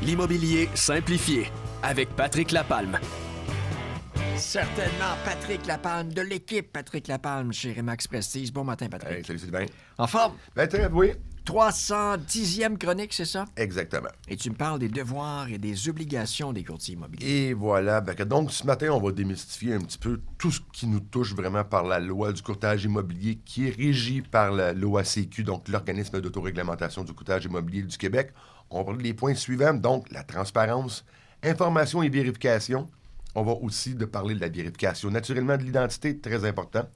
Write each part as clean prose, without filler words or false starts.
L'immobilier simplifié avec Patrick Lapalme. Certainement, Patrick Lapalme, de l'équipe Patrick Lapalme chez Remax Prestige. Bon matin, Patrick. Hey, salut Sylvain. En forme? Ben, oui. 310e chronique, c'est ça? Exactement. Et tu me parles des devoirs et des obligations des courtiers immobiliers. Et voilà. Donc, ce matin, on va démystifier un petit peu tout ce qui nous touche vraiment par la loi du courtage immobilier qui est régie par l'OACQ, donc l'organisme d'autoréglementation du courtage immobilier du Québec. On va parler des points suivants, donc la transparence, information et vérification. On va aussi parler de la vérification, naturellement de l'identité, très important,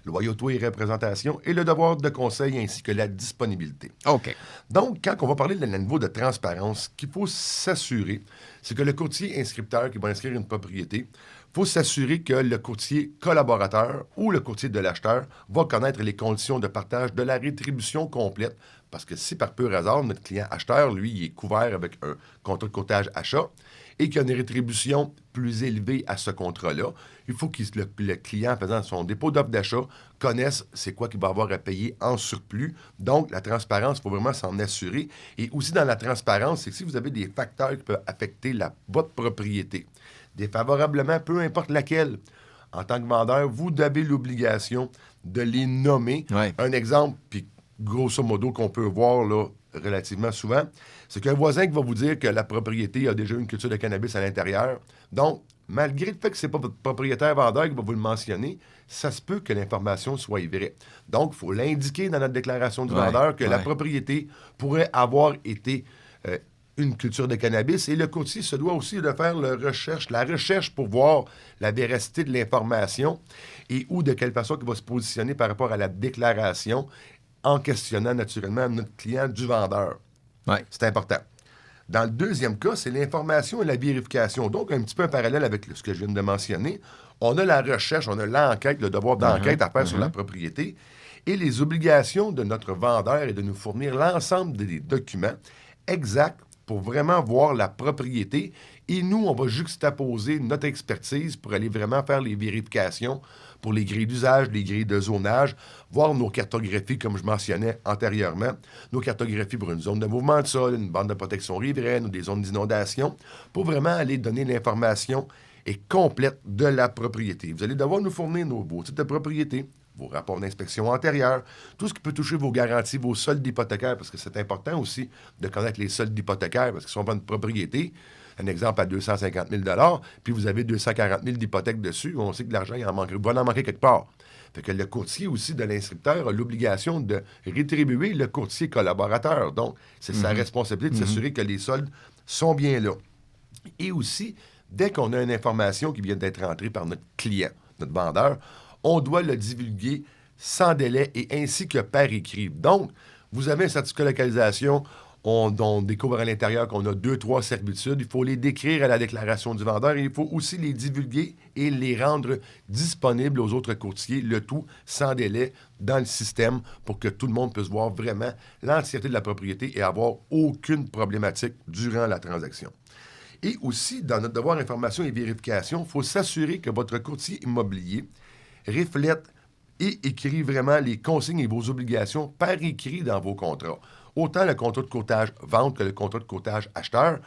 loyauté et représentation, et le devoir de conseil ainsi que la disponibilité. OK. Donc, quand on va parler de niveau de transparence, ce qu'il faut s'assurer, c'est que le courtier inscripteur qui va inscrire une propriété, il faut s'assurer que le courtier collaborateur ou le courtier de l'acheteur va connaître les conditions de partage de la rétribution complète. Parce que si par pur hasard, notre client acheteur, lui, il est couvert avec un contrat de courtage achat et qu'il y a une rétribution plus élevée à ce contrat-là, il faut que le client, faisant son dépôt d'offre d'achat, connaisse c'est quoi qu'il va avoir à payer en surplus. Donc, la transparence, il faut vraiment s'en assurer. Et aussi dans la transparence, c'est que si vous avez des facteurs qui peuvent affecter votre propriété, défavorablement, peu importe laquelle, en tant que vendeur, vous avez l'obligation de les nommer. Ouais. Un exemple, puis grosso modo, qu'on peut voir là, relativement souvent, c'est qu'un voisin qui va vous dire que la propriété a déjà une culture de cannabis à l'intérieur. Donc, malgré le fait que ce n'est pas votre propriétaire vendeur qui va vous le mentionner, ça se peut que l'information soit vraie. Donc, il faut l'indiquer dans notre déclaration du vendeur que la propriété pourrait avoir été une culture de cannabis. Et le courtier se doit aussi de faire la recherche pour voir la véracité de l'information et ou de quelle façon il va se positionner par rapport à la déclaration en questionnant naturellement notre client du vendeur. Ouais. C'est important. Dans le deuxième cas, c'est l'information et la vérification. Donc, un petit peu un parallèle avec ce que je viens de mentionner. On a la recherche, on a l'enquête, le devoir d'enquête à faire sur la propriété et les obligations de notre vendeur est de nous fournir l'ensemble des documents exacts pour vraiment voir la propriété. Et nous, on va juxtaposer notre expertise pour aller vraiment faire les vérifications pour les grilles d'usage, les grilles de zonage, voir nos cartographies, comme je mentionnais antérieurement, nos cartographies pour une zone de mouvement de sol, une bande de protection riveraine ou des zones d'inondation, pour vraiment aller donner l'information et complète de la propriété. Vous allez devoir nous fournir vos titres de propriété, vos rapports d'inspection antérieurs, tout ce qui peut toucher vos garanties, vos soldes hypothécaires, parce que c'est important aussi de connaître les soldes hypothécaires, parce que si on vend une propriété, un exemple à 250 000 $, puis vous avez 240 000 d'hypothèque dessus, on sait que l'argent il va en manquer quelque part. Fait que le courtier aussi de l'inscripteur a l'obligation de rétribuer le courtier collaborateur. Donc, c'est sa responsabilité de s'assurer que les soldes sont bien là. Et aussi, dès qu'on a une information qui vient d'être entrée par notre client, notre vendeur, on doit le divulguer sans délai et ainsi que par écrit. Donc, vous avez un certificat de localisation, on découvre à l'intérieur qu'on a 2-3 servitudes, il faut les décrire à la déclaration du vendeur et il faut aussi les divulguer et les rendre disponibles aux autres courtiers, le tout sans délai dans le système pour que tout le monde puisse voir vraiment l'entièreté de la propriété et avoir aucune problématique durant la transaction. Et aussi, dans notre devoir d'information et vérification, il faut s'assurer que votre courtier immobilier reflète et écrit vraiment les consignes et vos obligations par écrit dans vos contrats. Autant le contrat de courtage vente que le contrat de courtage acheteur.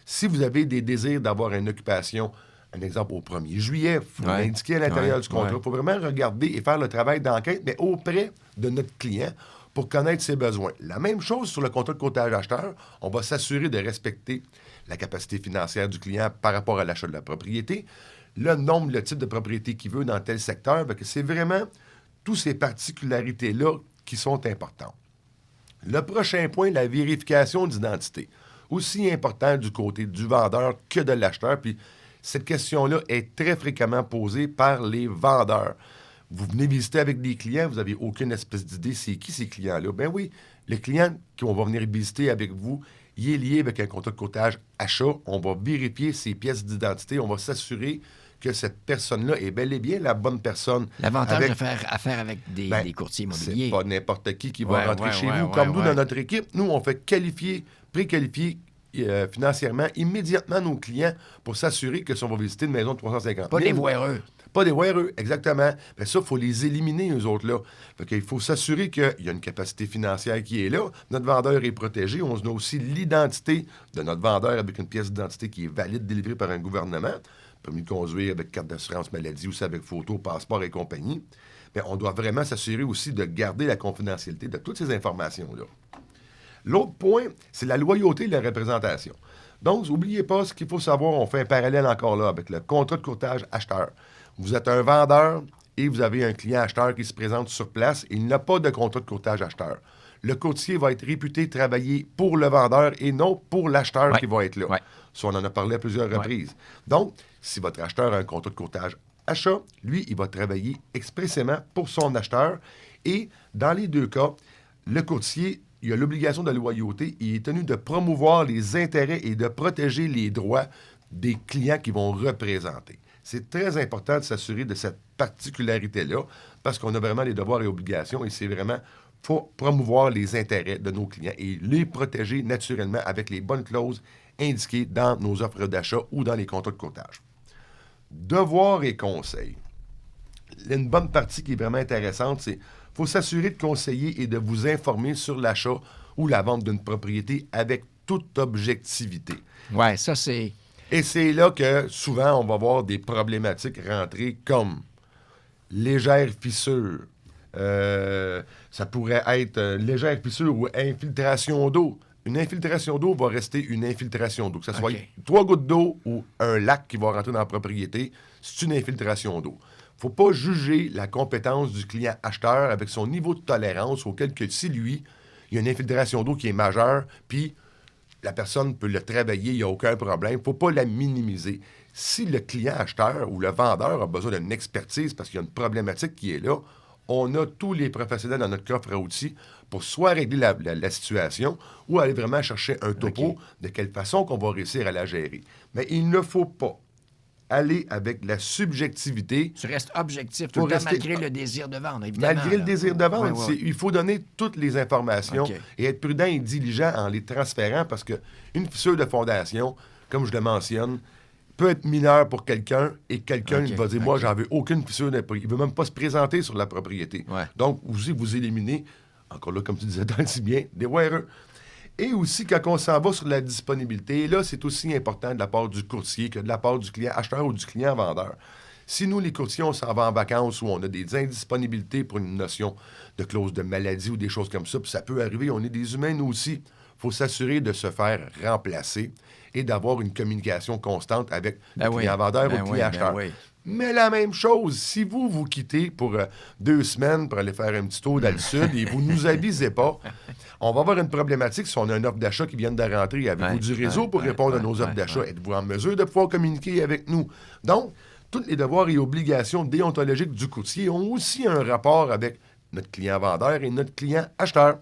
Si vous avez des désirs d'avoir une occupation, un exemple au 1er juillet, il faut l'indiquer à l'intérieur du contrat. Il faut vraiment regarder et faire le travail d'enquête, mais auprès de notre client pour connaître ses besoins. La même chose sur le contrat de courtage acheteur. On va s'assurer de respecter la capacité financière du client par rapport à l'achat de la propriété, le nombre, le type de propriété qu'il veut dans tel secteur. Parce que c'est vraiment toutes ces particularités-là qui sont importantes. Le prochain point, la vérification d'identité. Aussi important du côté du vendeur que de l'acheteur. Puis cette question-là est très fréquemment posée par les vendeurs. Vous venez visiter avec des clients, vous n'avez aucune espèce d'idée c'est qui ces clients-là. Ben oui, le client qu'on va venir visiter avec vous, il est lié avec un contrat de courtage achat. On va vérifier ses pièces d'identité. On va s'assurer que cette personne-là est bel et bien la bonne personne. L'avantage de faire affaire avec des courtiers immobiliers. C'est pas n'importe qui va rentrer chez vous. Comme nous, dans notre équipe, nous, on fait préqualifier financièrement immédiatement nos clients pour s'assurer que si on va visiter une maison de 350 000... Pas des voireux. Pas des WRE, exactement. Bien, ça, il faut les éliminer, eux autres-là. Fait qu'il faut s'assurer qu'il y a une capacité financière qui est là. Notre vendeur est protégé. On a aussi l'identité de notre vendeur avec une pièce d'identité qui est valide, délivrée par un gouvernement. Permis de conduire avec carte d'assurance maladie, aussi avec photo, passeport et compagnie. Mais on doit vraiment s'assurer aussi de garder la confidentialité de toutes ces informations-là. L'autre point, c'est la loyauté et la représentation. Donc, n'oubliez pas ce qu'il faut savoir. On fait un parallèle encore là avec le contrat de courtage acheteur. Vous êtes un vendeur et vous avez un client acheteur qui se présente sur place. Il n'a pas de contrat de courtage acheteur. Le courtier va être réputé travailler pour le vendeur et non pour l'acheteur qui va être là. Ouais. Ça, on en a parlé à plusieurs reprises. Donc, si votre acheteur a un contrat de courtage achat, lui, il va travailler expressément pour son acheteur. Et dans les deux cas, le courtier, il a l'obligation de loyauté. Il est tenu de promouvoir les intérêts et de protéger les droits des clients qui vont représenter. C'est très important de s'assurer de cette particularité-là parce qu'on a vraiment les devoirs et obligations et c'est vraiment pour promouvoir les intérêts de nos clients et les protéger naturellement avec les bonnes clauses indiquées dans nos offres d'achat ou dans les contrats de courtage. Devoirs et conseils. Une bonne partie qui est vraiment intéressante, c'est qu'il faut s'assurer de conseiller et de vous informer sur l'achat ou la vente d'une propriété avec toute objectivité. Ouais, ça c'est... Et c'est là que souvent on va voir des problématiques rentrer comme légère fissure. Ça pourrait être légère fissure ou infiltration d'eau. Une infiltration d'eau va rester une infiltration d'eau. Que ce soit 3 gouttes d'eau ou un lac qui va rentrer dans la propriété, c'est une infiltration d'eau. Il ne faut pas juger la compétence du client acheteur avec son niveau de tolérance auquel que si lui, il y a une infiltration d'eau qui est majeure, puis la personne peut le travailler, il n'y a aucun problème. Il ne faut pas la minimiser. Si le client acheteur ou le vendeur a besoin d'une expertise parce qu'il y a une problématique qui est là, on a tous les professionnels dans notre coffre à outils pour soit régler la situation ou aller vraiment chercher un topo de quelle façon qu'on va réussir à la gérer. Mais il ne faut pas aller avec la subjectivité. Tu restes objectif tout le temps, malgré le désir de vendre, évidemment. Malgré le désir de vendre. Il faut donner toutes les informations et être prudent et diligent en les transférant parce qu'une fissure de fondation, comme je le mentionne, peut être mineure pour quelqu'un et quelqu'un va dire, moi, j'en veux aucune fissure. Il ne veut même pas se présenter sur la propriété. Ouais. Donc, vous éliminez, encore là, comme tu disais dans le si bien, des WRE. Et aussi, quand on s'en va sur la disponibilité, et là, c'est aussi important de la part du courtier que de la part du client acheteur ou du client vendeur. Si nous, les courtiers, on s'en va en vacances ou on a des indisponibilités pour une notion de clause de maladie ou des choses comme ça, puis ça peut arriver, on est des humains, nous aussi. Il faut s'assurer de se faire remplacer et d'avoir une communication constante avec le client vendeur ou le client acheteur. Mais la même chose, si vous quittez pour 2 semaines pour aller faire un petit tour dans le sud et vous ne nous avisez pas, on va avoir une problématique si on a une offre d'achat qui vient de rentrer. Avez-vous du réseau pour répondre à nos offres d'achat? Êtes-vous en mesure de pouvoir communiquer avec nous? Donc, tous les devoirs et obligations déontologiques du courtier ont aussi un rapport avec notre client vendeur et notre client acheteur.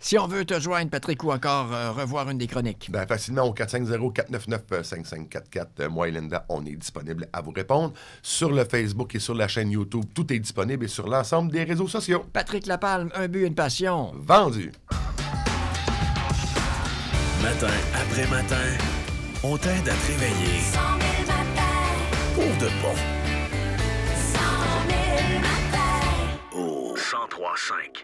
Si on veut te joindre, Patrick, ou encore revoir une des chroniques. Bien, facilement au 450-499-5544. Moi et Linda, on est disponible à vous répondre. Sur le Facebook et sur la chaîne YouTube, tout est disponible et sur l'ensemble des réseaux sociaux. Patrick Lapalme, un but, une passion. Vendu. Matin après matin, on t'aide à te réveiller. 100 000 matins. Pour de bon. 100 000 matins. Au 103.5.